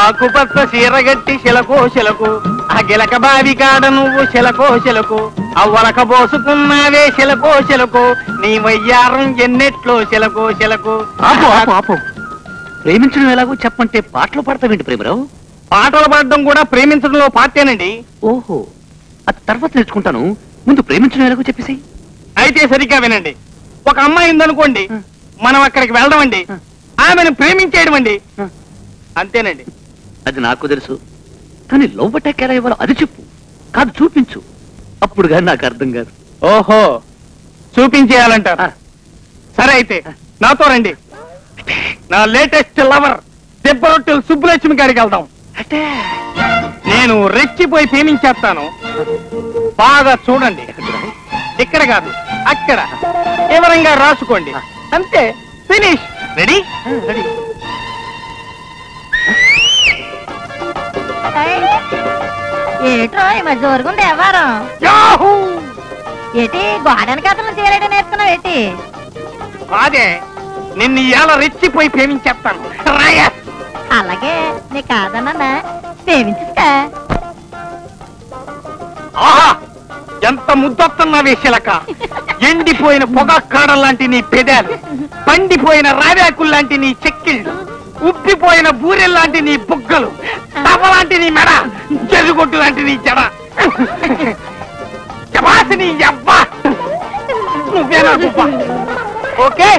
ఆకుపచ్చ చీరగట్టి శిలకో శిలకు ఆ గిలక బావి కాడ నువ్వు శిలకో శిలకు అవ్వలక పోసుకున్నావే శిలకో శిలకు నీ వయ్యారం ఎన్నెట్లో శిలకో శిలకు. ప్రేమించడం ఎలాగో చెప్పంటే పాటలు పాడతావేంటి ప్రేమరావు? పాటలు పాడడం కూడా ప్రేమించడంలో పార్టీనండి. ఓహో, అది తర్వాత నేర్చుకుంటాను, ముందు ప్రేమించడం ఎలాగో చెప్పేసి. అయితే సరిగ్గా వినండి. ఒక అమ్మాయి ఉందనుకోండి, మనం అక్కడికి వెళ్దాం అండి, ఆమెను ప్రేమించేయడం అండి, అంతేనండి. అది నాకు తెలుసు, కానీ లవ్ అటాక్ ఎలా ఇవ్వాలో అది చెప్పు, కాదు చూపించు, అప్పుడు కానీ నాకు అర్థం కాదు. ఓహో, చూపించేయాలంటారా? సరే అయితే నాతో రండి. నా లేటెస్ట్ లవర్ దెబ్బరొట్టెలు సుబ్బులక్ష్మి గారికి వెళ్దాం. నేను రెచ్చిపోయి ప్రేమించేస్తాను, బాగా చూడండి. ఇక్కడ కాదు, అక్కడ వివరంగా రాసుకోండి, అంతే. ఫినిష్. రెడీ? రెడీ. ఏట్రో ఈ మధ్య జరుగుంది ఎవరు ఏటి గోడని కథలు చేయలేట నేర్చుకున్నావు ఏంటి? అదే నిన్ను ఇలా రెచ్చిపోయి ప్రేమించేస్తాను. అలాగే నీ కాదన్నా ప్రేమించుకా. ఆహా, ఎంత ముద్దొస్తున్నావే శిలక. ఎండిపోయిన పొగాకాడ లాంటి నీ పెదాలు, పండిపోయిన రావ్యాకుల్లాంటి నీ చెక్కిళ్ళు, ఉబ్బిపోయిన బూరెల్లాంటి నీ బుగ్గలు, తవలాంటి నీ మెడ, చెరుగొట్టు లాంటి నీ జడ, నీ అవ్వ నువ్వేనా? ఓకే.